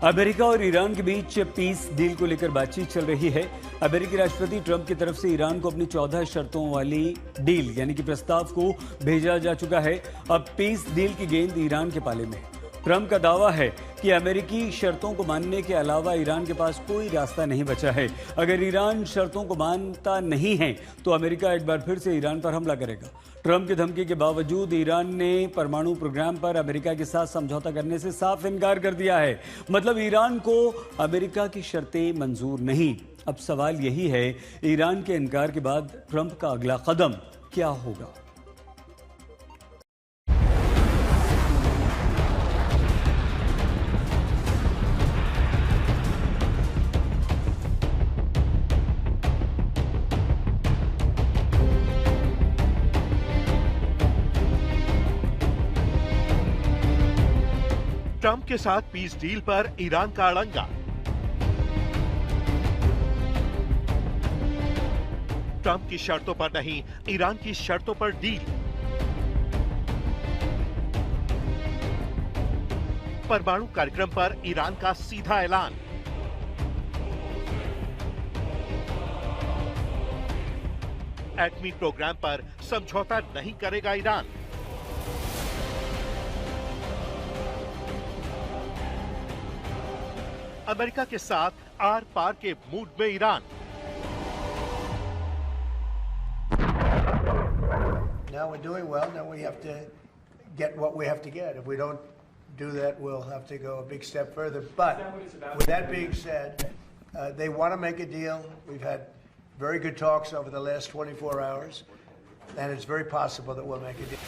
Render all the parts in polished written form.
America और Iran के बीच peace deal को लेकर बातचीत चल रही है। अमेरिकी राष्ट्रपति ट्रंप की तरफ से ईरान को अपनी 14 शर्तों वाली डील यानी कि प्रस्ताव को भेजा जा चुका है। अब पीस डील की गेंद ईरान के पाले में है। ट्रंप का दावा है कि अमेरिकी शर्तों को मानने के अलावा ईरान के पास कोई रास्ता नहीं बचा है। अगर ईरान शर्तों को मानता नहीं है तो अमेरिका एक बार फिर से ईरान पर हमला करेगा। ट्रंप की धमकी के बावजूद ईरान ने परमाणु प्रोग्राम पर अमेरिका के साथ समझौता करने से साफ इनकार कर दिया है। मतलब ईरान को अमेरिका की शर्तें मंजूर नहीं। अब सवाल यही है, ईरान के इनकार के बाद ट्रंप का अगला कदम क्या होगा? ट्रंप के साथ पीस डील पर ईरान का अड़ंगा। ट्रंप की शर्तों पर नहीं, ईरान की शर्तों पर डील। परमाणु कार्यक्रम पर ईरान का सीधा ऐलान। एटमी प्रोग्राम पर समझौता नहीं करेगा ईरान। अमेरिका के साथ आर पार के मूड में Iran. Now we're doing well. Now we have to get what we have to get. If we don't do that, we'll have to go a big step further. But with that being said, they want to make a deal. We've had very good talks over the last 24 hours, and it's very possible that we'll make a deal.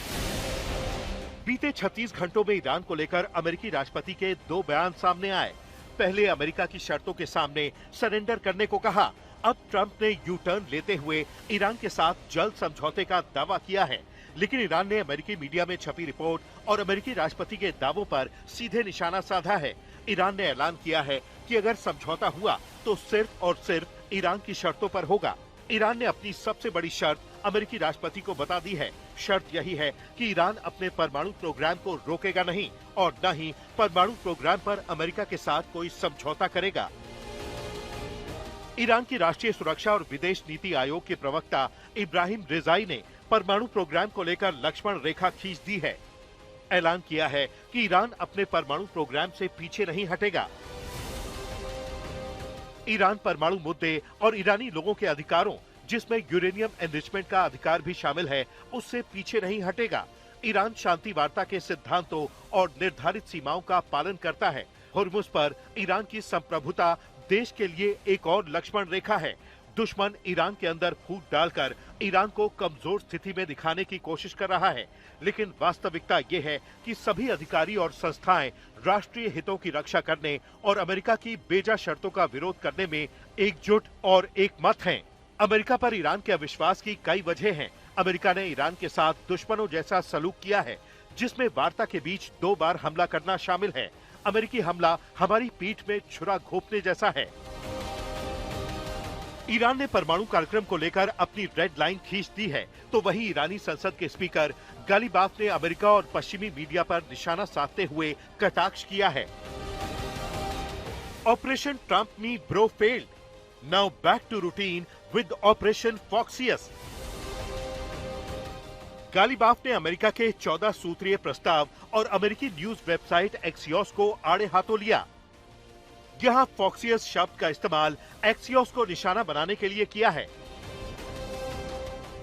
बीते 36 घंटों में Iran को लेकर अमेरिकी राष्ट्रपति के दो बयान सामने आए। पहले अमेरिका की शर्तों के सामने सरेंडर करने को कहा। अब ट्रंप ने यू टर्न लेते हुए ईरान के साथ जल्द समझौते का दावा किया है। लेकिन ईरान ने अमेरिकी मीडिया में छपी रिपोर्ट और अमेरिकी राष्ट्रपति के दावों पर सीधे निशाना साधा है। ईरान ने ऐलान किया है कि अगर समझौता हुआ तो सिर्फ और सिर्फ ईरान की शर्तों पर होगा। ईरान ने अपनी सबसे बड़ी शर्त अमेरिकी राष्ट्रपति को बता दी है। शर्त यही है कि ईरान अपने परमाणु प्रोग्राम को रोकेगा नहीं और न ही परमाणु प्रोग्राम पर अमेरिका के साथ कोई समझौता करेगा। ईरान की राष्ट्रीय सुरक्षा और विदेश नीति आयोग के प्रवक्ता इब्राहिम रेजाई ने परमाणु प्रोग्राम को लेकर लक्ष्मण रेखा खींच दी है। ऐलान किया है कि ईरान अपने परमाणु प्रोग्राम से पीछे नहीं हटेगा। ईरान परमाणु मुद्दे और ईरानी लोगों के अधिकारों, जिसमें यूरेनियम एनरिचमेंट का अधिकार भी शामिल है, उससे पीछे नहीं हटेगा। ईरान शांति वार्ता के सिद्धांतों और निर्धारित सीमाओं का पालन करता है। हुर्मुज पर ईरान की संप्रभुता देश के लिए एक और लक्ष्मण रेखा है। दुश्मन ईरान के अंदर फूट डालकर ईरान को कमजोर स्थिति में दिखाने की कोशिश कर रहा है, लेकिन वास्तविकता ये है कि सभी अधिकारी और संस्थाएं राष्ट्रीय हितों की रक्षा करने और अमेरिका की बेजा शर्तों का विरोध करने में एकजुट और एकमत हैं। अमेरिका पर ईरान के अविश्वास की कई वजह हैं। अमेरिका ने ईरान के साथ दुश्मनों जैसा सलूक किया है, जिसमें वार्ता के बीच 2 बार हमला करना शामिल है। अमेरिकी हमला हमारी पीठ में छुरा घोंपने जैसा है। ईरान ने परमाणु कार्यक्रम को लेकर अपनी रेड लाइन खींच दी है, तो वही ईरानी संसद के स्पीकर गालिबाफ ने अमेरिका और पश्चिमी मीडिया पर निशाना साधते हुए कटाक्ष किया है। Operation Trump me bro failed, now back to routine with operation फॉक्सियस। गालिबाफ ने अमेरिका के 14 सूत्रीय प्रस्ताव और अमेरिकी न्यूज वेबसाइट एक्सियोस को आड़े हाथों लिया। यहां फॉक्सियस शब्द का इस्तेमाल एक्सियोस को निशाना बनाने के लिए किया है।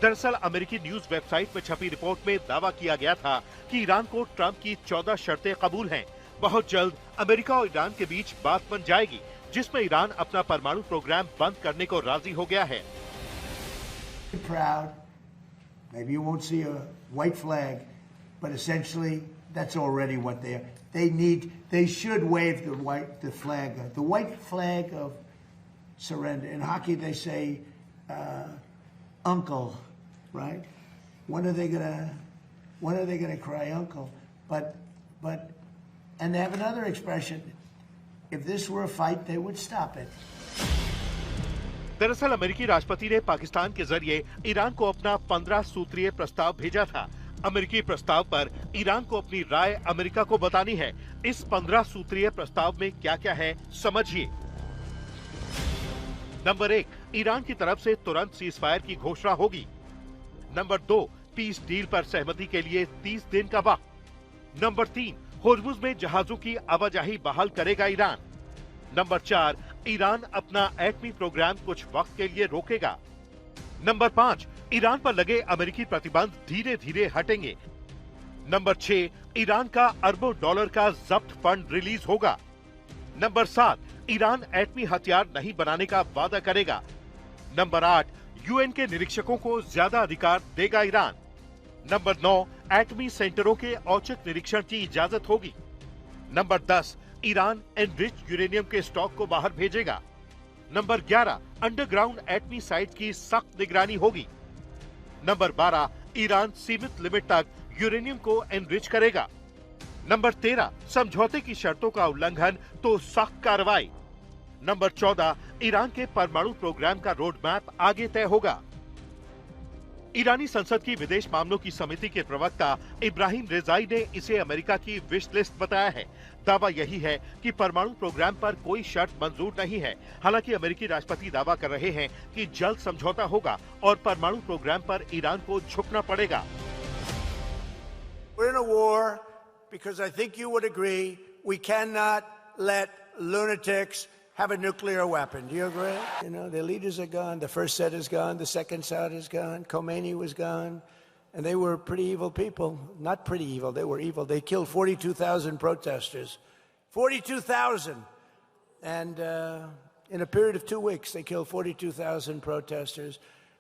दरअसल अमेरिकी न्यूज वेबसाइट में छपी रिपोर्ट में दावा किया गया था कि ईरान को ट्रंप की 14 शर्तें कबूल हैं। बहुत जल्द अमेरिका और ईरान के बीच बात बन जाएगी, जिसमें ईरान अपना परमाणु प्रोग्राम बंद करने को राजी हो गया है। Maybe you won't see a white flag, but essentially that's already what they are. They should wave the white flag of surrender. In hockey they say uncle, right? When are they gonna cry uncle? But and they have another expression. If this were a fight, they would stop it. दरअसल अमेरिकी राष्ट्रपति ने पाकिस्तान के जरिए Iran को अपना 15 सूत्रीय प्रस्ताव भेजा था। अमेरिकी प्रस्ताव पर ईरान को अपनी राय अमेरिका को बतानी है। इस 15 सूत्रीय प्रस्ताव में क्या क्या है, समझिए। नंबर 1, ईरान की तरफ से तुरंत सीजफायर की घोषणा होगी। नंबर 2, पीस डील पर सहमति के लिए 30 दिन का वक्त। नंबर 3, होर्मुज में जहाजों की आवाजाही बहाल करेगा ईरान। नंबर 4, ईरान अपना एटमी प्रोग्राम कुछ वक्त के लिए रोकेगा। नंबर 5, ईरान पर लगे अमेरिकी प्रतिबंध धीरे धीरे हटेंगे। नंबर 6, ईरान का अरबों डॉलर का जब्त फंड रिलीज होगा। नंबर 7, ईरान एटमी हथियार नहीं बनाने का वादा करेगा। नंबर 8, यूएन के निरीक्षकों को ज्यादा अधिकार देगा ईरान। नंबर 9, एटमी सेंटरों के औचक निरीक्षण की इजाजत होगी। नंबर 10, ईरान एनरिच्ड यूरेनियम के स्टॉक को बाहर भेजेगा। नंबर 11, अंडरग्राउंड एटमी साइट की सख्त निगरानी होगी। नंबर 12, ईरान सीमित लिमिट तक यूरेनियम को एनरिच करेगा। नंबर 13, समझौते की शर्तों का उल्लंघन तो सख्त कार्रवाई। नंबर 14, ईरान के परमाणु प्रोग्राम का रोड मैप आगे तय होगा। ईरानी संसद की विदेश मामलों की समिति के प्रवक्ता इब्राहिम रेजाई ने इसे अमेरिका की विश लिस्ट बताया है। दावा यही है कि परमाणु प्रोग्राम पर कोई शर्त मंजूर नहीं है। हालांकि अमेरिकी राष्ट्रपति दावा कर रहे हैं कि जल्द समझौता होगा और परमाणु प्रोग्राम पर ईरान को झुकना पड़ेगा। We're in a war because I think you would agree we cannot let lunatics have a nuclear weapon. Do you agree? You know, their leaders are gone. The first set is gone. The second set is gone. Khomeini was gone. And they were pretty evil people. Not pretty evil. They were evil. They killed 42,000 protesters. 42,000. And in a period of 2 weeks, they killed 42,000 protesters.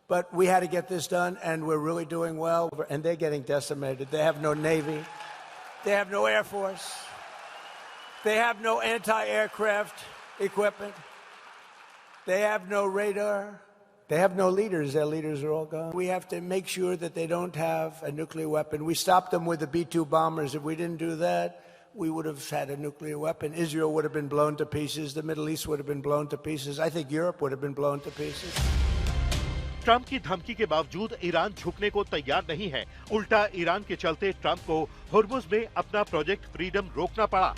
But we had to get this done, and we're really doing well. And they're getting decimated. They have no Navy. They have no Air Force. They have no anti-aircraft equipment. They have no radar. They have no leaders. Their leaders are all gone. We have to make sure that they don't have a nuclear weapon. We stopped them with the B-2 bombers. If we didn't do that, we would have had a nuclear weapon. Israel would have been blown to pieces. The Middle East would have been blown to pieces. I think Europe would have been blown to pieces. Trump की धमकी के बावजूद Iran झुकने को तैयार नहीं है। उल्टा ईरान के चलते ट्रंप को होर्मुज में अपना प्रोजेक्ट फ्रीडम रोकना पड़ा।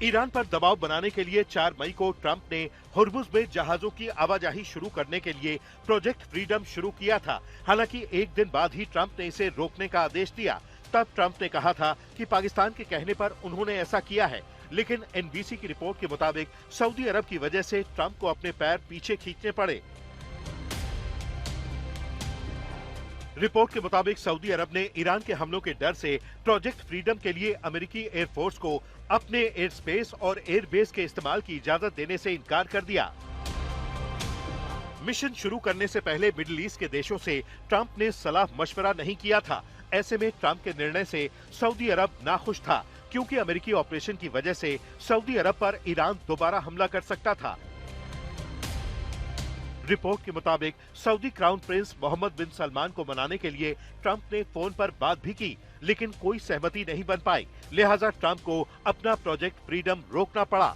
ईरान पर दबाव बनाने के लिए 4 मई को ट्रंप ने होर्मुज में जहाजों की आवाजाही शुरू करने के लिए प्रोजेक्ट फ्रीडम शुरू किया था। हालांकि एक दिन बाद ही ट्रंप ने इसे रोकने का आदेश दिया। तब ट्रंप ने कहा था कि पाकिस्तान के कहने पर उन्होंने ऐसा किया है, लेकिन एनबीसी की रिपोर्ट के मुताबिक सऊदी अरब की वजह से ट्रंप को अपने पैर पीछे खींचने पड़े। रिपोर्ट के मुताबिक सऊदी अरब ने ईरान के हमलों के डर से प्रोजेक्ट फ्रीडम के लिए अमेरिकी एयरफोर्स को अपने एयर स्पेस और एयरबेस के इस्तेमाल की इजाजत देने से इनकार कर दिया। मिशन शुरू करने से पहले मिडिल ईस्ट के देशों से ट्रंप ने सलाह मशवरा नहीं किया था। ऐसे में ट्रंप के निर्णय से सऊदी अरब नाखुश था, क्योंकि अमेरिकी ऑपरेशन की वजह से सऊदी अरब पर ईरान दोबारा हमला कर सकता था। रिपोर्ट के मुताबिक सऊदी क्राउन प्रिंस मोहम्मद बिन सलमान को मनाने के लिए ट्रंप ने फोन पर बात भी की, लेकिन कोई सहमति नहीं बन पाई। लिहाजा ट्रंप को अपना प्रोजेक्ट फ्रीडम रोकना पड़ा।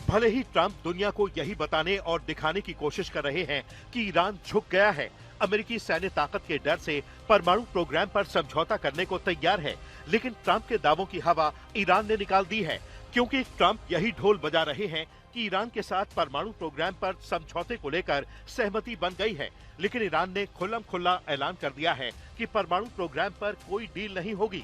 भले ही ट्रंप दुनिया को यही बताने और दिखाने की कोशिश कर रहे हैं कि ईरान झुक गया है, अमेरिकी सैन्य ताकत के डर से परमाणु प्रोग्राम पर समझौता करने को तैयार है, लेकिन ट्रंप के दावों की हवा ईरान ने निकाल दी है, क्योंकि ट्रंप यही ढोल बजा रहे हैं कि ईरान के साथ परमाणु प्रोग्राम पर समझौते को लेकर सहमति बन गई है। लेकिन ईरान ने खुल्लम खुल्ला ऐलान कर दिया है कि परमाणु प्रोग्राम पर कोई डील नहीं होगी।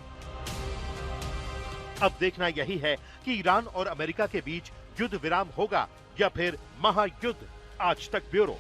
अब देखना यही है कि ईरान और अमेरिका के बीच युद्ध विराम होगा या फिर महायुद्ध। आज तक ब्यूरो।